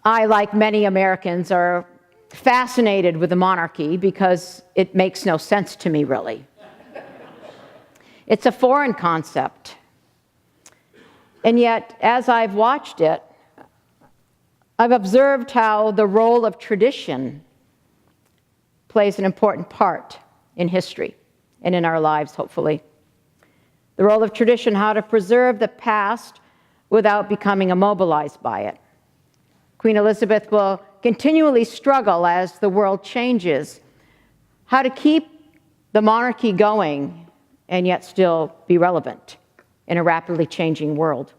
I, like many Americans, are fascinated with the monarchy because it makes no sense to me, really. It's a foreign concept. And yet, as I've watched it, I've observed how the role of tradition plays an important part in history and in our lives, hopefully. The role of tradition, how to preserve the past without becoming immobilized by it. Queen Elizabeth will continually struggle as the world changes, how to keep the monarchy going and yet still be relevant in a rapidly changing world.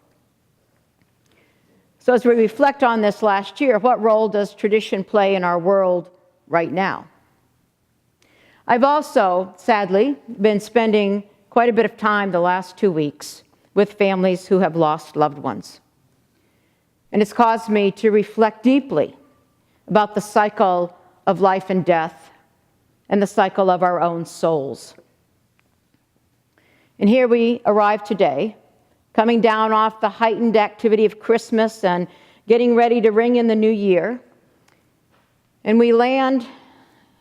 So as we reflect on this last year, what role does tradition play in our world right now? I've also, sadly, been spending quite a bit of time the last 2 weeks with families who have lost loved ones. And it's caused me to reflect deeply about the cycle of life and death and the cycle of our own souls. And here we arrive today, coming down off the heightened activity of Christmas and getting ready to ring in the new year. And we land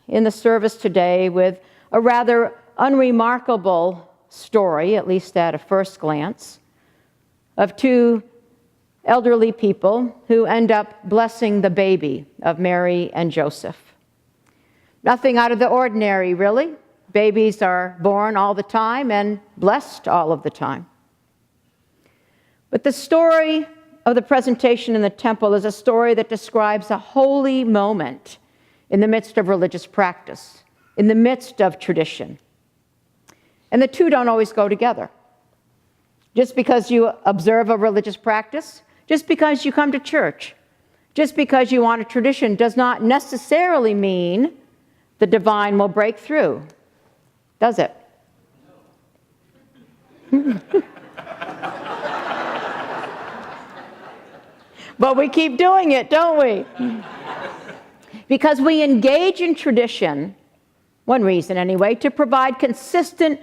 in the service today with a rather unremarkable story, at least at a first glance, of two elderly people who end up blessing the baby of Mary and Joseph. Nothing out of the ordinary, really. Babies are born all the time and blessed all of the time. But the story of the presentation in the temple is a story that describes a holy moment in the midst of religious practice, in the midst of tradition. And the two don't always go together. Just because you observe a religious practice, just because you come to church, just because you want a tradition does not necessarily mean the divine will break through, does it? But we keep doing it, don't we? Because we engage in tradition, one reason anyway, to provide consistent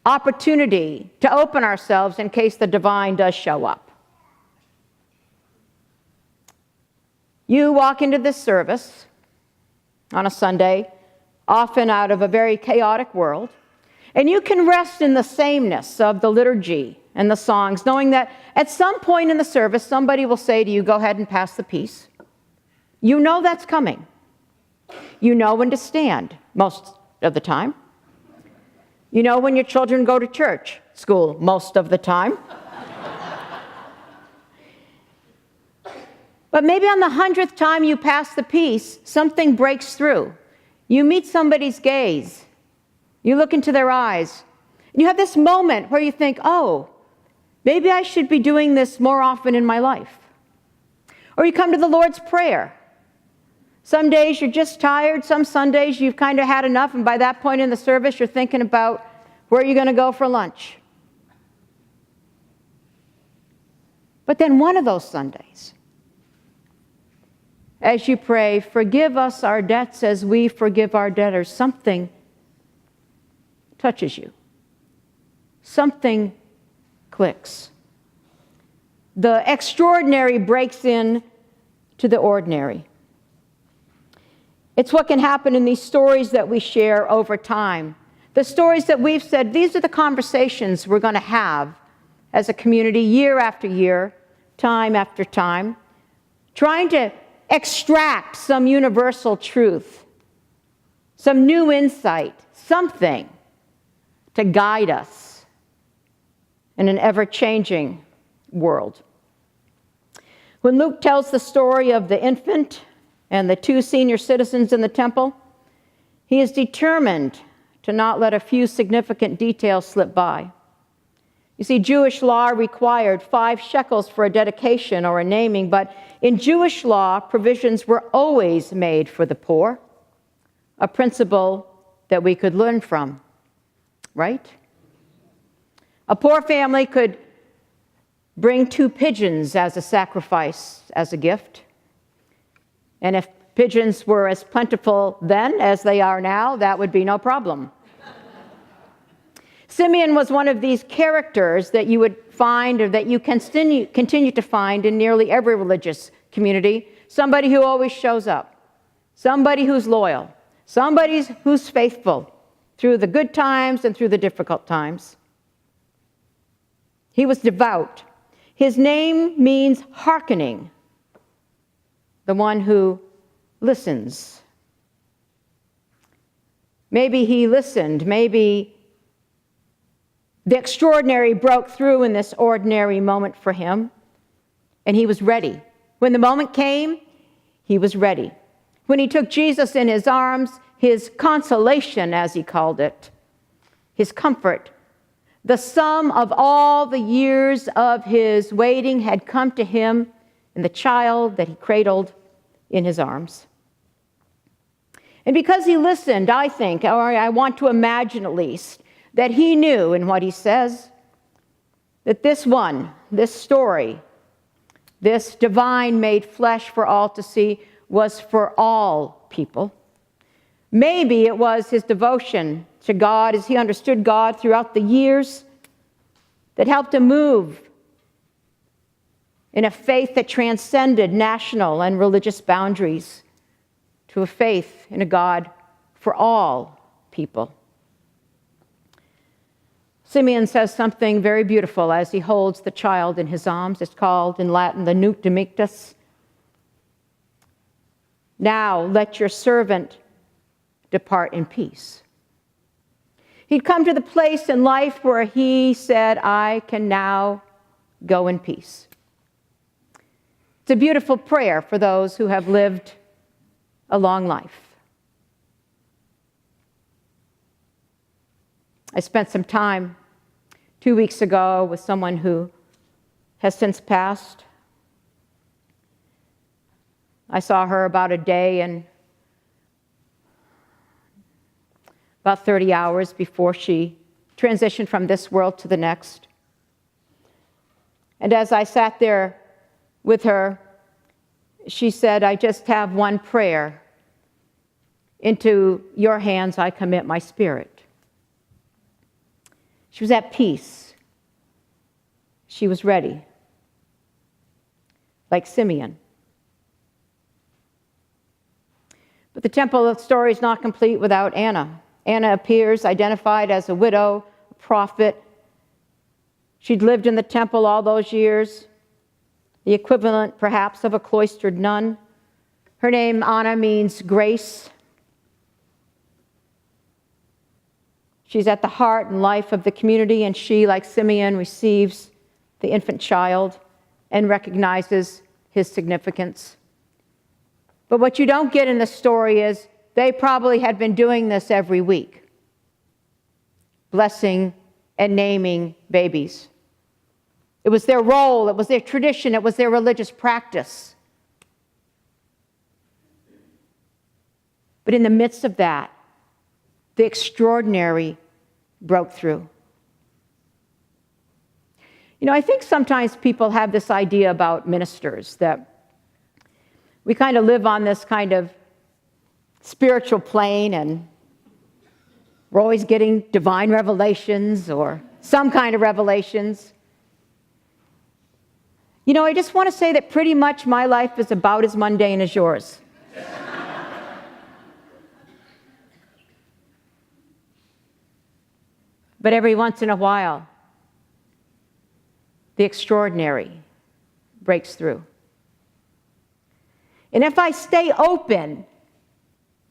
opportunity to open ourselves in case the divine does show up. You walk into this service on a Sunday, often out of a very chaotic world, and you can rest in the sameness of the liturgy and the songs, knowing that at some point in the service, somebody will say to you, go ahead and pass the peace. You know that's coming. You know when to stand most of the time. You know when your children go to church, school, most of the time. But maybe on the 100th time you pass the peace, something breaks through. You meet somebody's gaze. You look into their eyes. And you have this moment where you think, oh, maybe I should be doing this more often in my life. Or you come to the Lord's Prayer. Some days you're just tired. Some Sundays you've kind of had enough. And by that point in the service, you're thinking about where you're going to go for lunch. But then one of those Sundays, as you pray, forgive us our debts as we forgive our debtors, something touches you. Something clicks. The extraordinary breaks in to the ordinary. It's what can happen in these stories that we share over time. The stories that we've said, these are the conversations we're going to have as a community year after year, time after time, trying to extract some universal truth, some new insight, something to guide us in an ever-changing world. When Luke tells the story of the infant and the two senior citizens in the temple, he is determined to not let a few significant details slip by. You see, Jewish law required 5 shekels for a dedication or a naming, but in Jewish law, provisions were always made for the poor, a principle that we could learn from, right? A poor family could bring 2 pigeons as a sacrifice, as a gift. And if pigeons were as plentiful then as they are now, that would be no problem. Simeon was one of these characters that you would find, or that you continue to find in nearly every religious community, somebody who always shows up, somebody who's loyal, somebody who's faithful through the good times and through the difficult times. He was devout. His name means hearkening, the one who listens. Maybe he listened. Maybe the extraordinary broke through in this ordinary moment for him, and he was ready. When the moment came, he was ready. When he took Jesus in his arms, his consolation, as he called it, his comfort, the sum of all the years of his waiting had come to him in the child that he cradled in his arms. And because he listened, I think, or I want to imagine at least, that he knew in what he says, that this story, this divine made flesh for all to see, was for all people. Maybe it was his devotion to God as he understood God throughout the years that helped him move in a faith that transcended national and religious boundaries to a faith in a God for all people. Simeon says something very beautiful as he holds the child in his arms. It's called in Latin the Nunc Dimittis. Now let your servant depart in peace. He'd come to the place in life where he said, I can now go in peace. It's a beautiful prayer for those who have lived a long life. I spent some time 2 weeks ago with someone who has since passed. I saw her about a day and about 30 hours before she transitioned from this world to the next. And as I sat there with her, she said, I just have one prayer. Into your hands I commit my spirit. She was at peace. She was ready. Like Simeon. But the temple story is not complete without Anna. Anna appears identified as a widow, a prophet. She'd lived in the temple all those years, the equivalent perhaps of a cloistered nun. Her name, Anna, means grace. She's at the heart and life of the community, and she, like Simeon, receives the infant child and recognizes his significance. But what you don't get in the story is they probably had been doing this every week, blessing and naming babies. It was their role, it was their tradition, it was their religious practice. But in the midst of that, the extraordinary broke through. You know, I think sometimes people have this idea about ministers that we kind of live on this kind of spiritual plane and we're always getting divine revelations or some kind of revelations. You know, I just want to say that pretty much my life is about as mundane as yours. But every once in a while, the extraordinary breaks through. And if I stay open,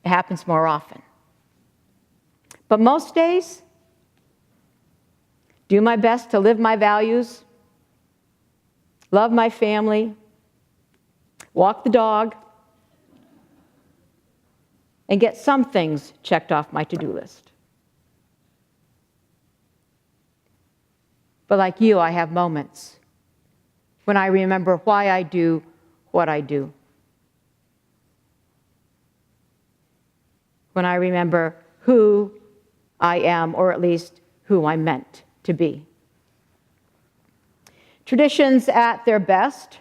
it happens more often. But most days, do my best to live my values, love my family, walk the dog, and get some things checked off my to-do list. But like you, I have moments when I remember why I do what I do. When I remember who I am, or at least who I'm meant to be. Traditions at their best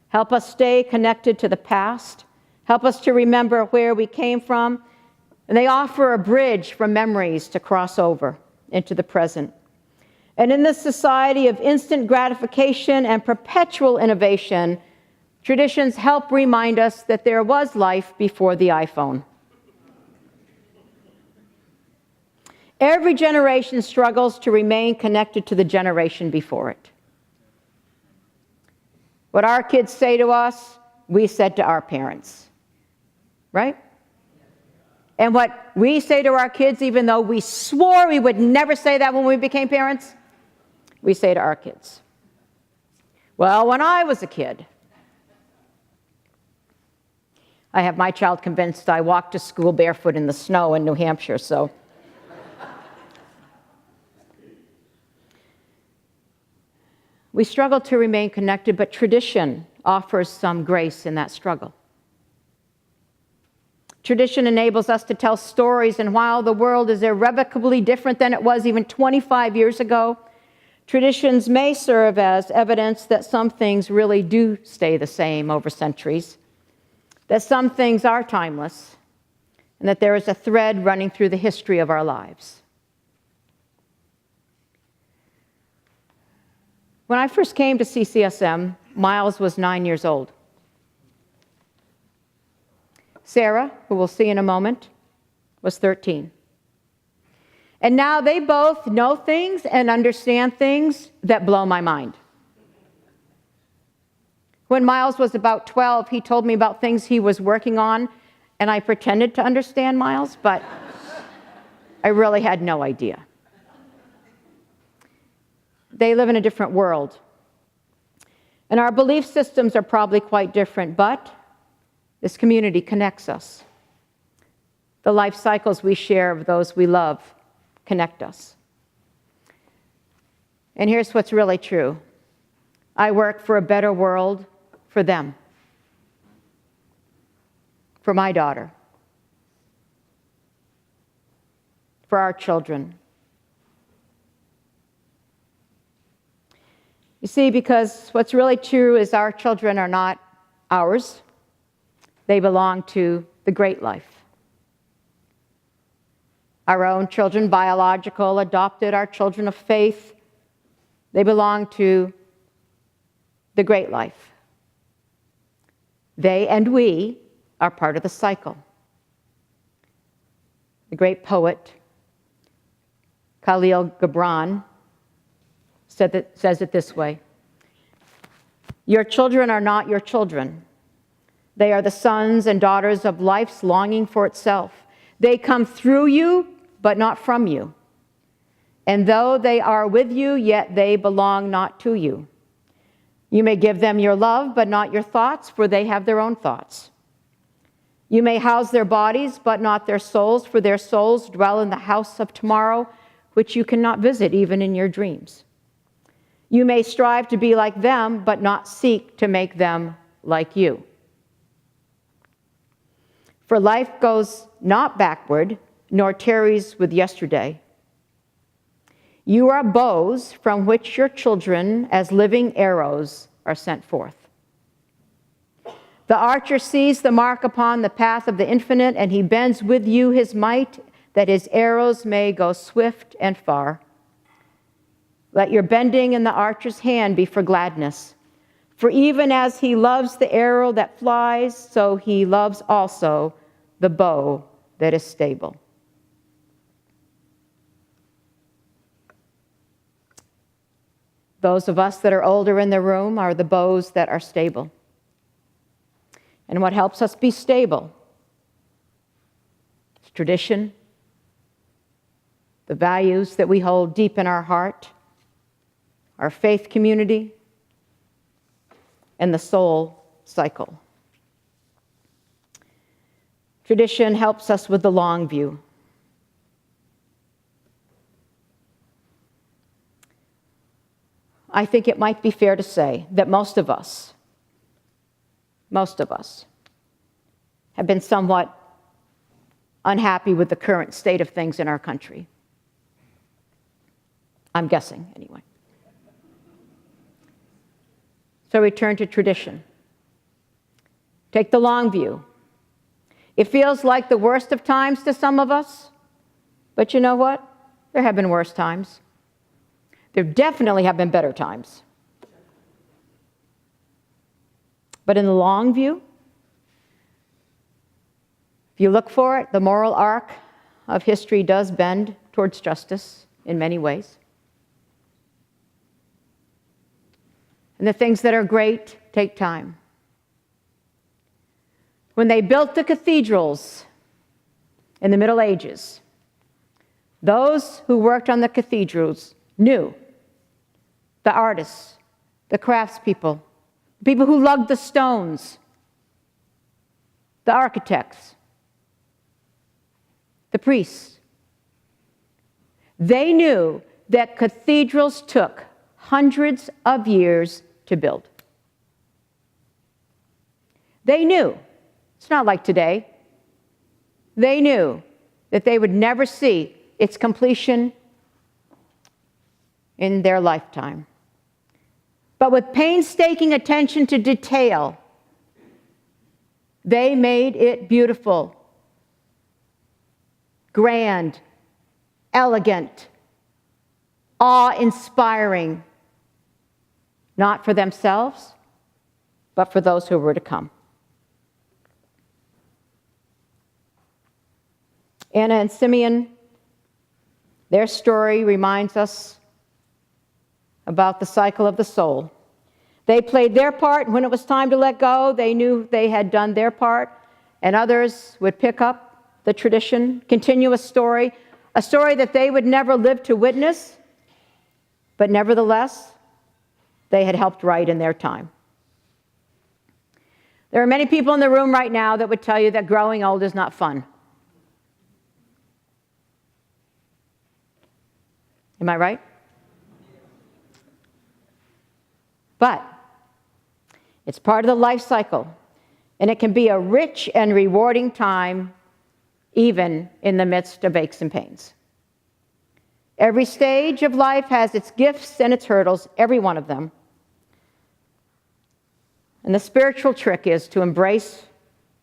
help us stay connected to the past, help us to remember where we came from, and they offer a bridge from memories to cross over into the present. And in this society of instant gratification and perpetual innovation, Traditions help remind us that there was life before the iPhone. Every generation struggles to remain connected to the generation before it. What our kids say to us, we said to our parents, right? And what we say to our kids, even though we swore we would never say that when we became parents, we say to our kids. Well, when I was a kid, I have my child convinced I walked to school barefoot in the snow in New Hampshire, so. We struggle to remain connected, but tradition offers some grace in that struggle. Tradition enables us to tell stories, and while the world is irrevocably different than it was even 25 years ago, traditions may serve as evidence that some things really do stay the same over centuries, that some things are timeless, and that there is a thread running through the history of our lives. When I first came to CCSM, Miles was 9 years old. Sarah, who we'll see in a moment, was 13. And now they both know things and understand things that blow my mind. When Miles was about 12, he told me about things he was working on, and I pretended to understand Miles, but I really had no idea. They live in a different world. And our belief systems are probably quite different, but this community connects us. The life cycles we share of those we love connect us. And here's what's really true. I work for a better world for them, for my daughter, for our children. You see, because what's really true is our children are not ours. They belong to the great life. Our own children, biological, adopted, our children of faith, they belong to the great life. They and we are part of the cycle. The great poet, Khalil Gibran, says it this way: your children are not your children. They are the sons and daughters of life's longing for itself. They come through you, but not from you. And though they are with you, yet they belong not to you. You may give them your love, but not your thoughts, for they have their own thoughts. You may house their bodies, but not their souls, for their souls dwell in the house of tomorrow, which you cannot visit even in your dreams. You may strive to be like them, but not seek to make them like you. For life goes not backward, nor tarries with yesterday. You are bows from which your children, as living arrows, are sent forth. The archer sees the mark upon the path of the infinite, and he bends with you his might, that his arrows may go swift and far. Let your bending in the archer's hand be for gladness. For even as he loves the arrow that flies, so he loves also the bow that is stable. Those of us that are older in the room are the bows that are stable. And what helps us be stable is tradition, the values that we hold deep in our heart, our faith community, and the soul cycle. Tradition helps us with the long view. I think it might be fair to say that most of us have been somewhat unhappy with the current state of things in our country. I'm guessing, anyway. So we turn to tradition. Take the long view. It feels like the worst of times to some of us, but you know what? There have been worse times. There definitely have been better times. But in the long view, if you look for it, the moral arc of history does bend towards justice in many ways. And the things that are great take time. When they built the cathedrals in the Middle Ages, those who worked on the cathedrals knew, the artists, the craftspeople, the people who lugged the stones, the architects, the priests. They knew that cathedrals took hundreds of years to build. They knew. It's not like today. They knew that they would never see its completion in their lifetime. But with painstaking attention to detail, they made it beautiful, grand, elegant, awe-inspiring, not for themselves, but for those who were to come. Anna and Simeon, their story reminds us about the cycle of the soul. They played their part, and when it was time to let go, they knew they had done their part, and others would pick up the tradition, continue a story that they would never live to witness, but nevertheless, they had helped write in their time. There are many people in the room right now that would tell you that growing old is not fun. Am I right? But it's part of the life cycle, and it can be a rich and rewarding time, even in the midst of aches and pains. Every stage of life has its gifts and its hurdles, every one of them. And the spiritual trick is to embrace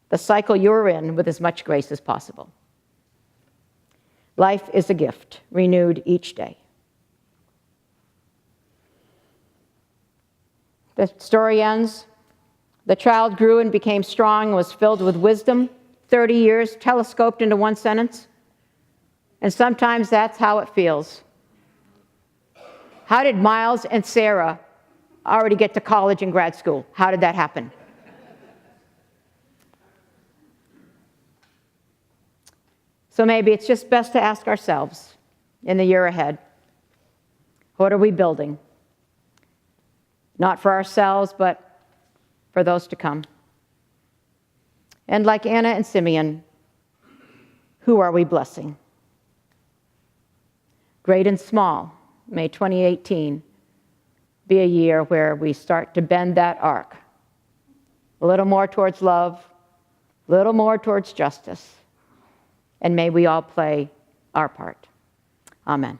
the cycle you're in with as much grace as possible. Life is a gift, renewed each day. The story ends. The child grew and became strong and was filled with wisdom. 30 years telescoped into one sentence. And sometimes that's how it feels. How did Miles and Sarah already get to college and grad school? How did that happen? So maybe it's just best to ask ourselves in the year ahead, what are we building? Not for ourselves, but for those to come. And like Anna and Simeon, who are we blessing? Great and small, may 2018 be a year where we start to bend that arc. A little more towards love, a little more towards justice. And may we all play our part. Amen.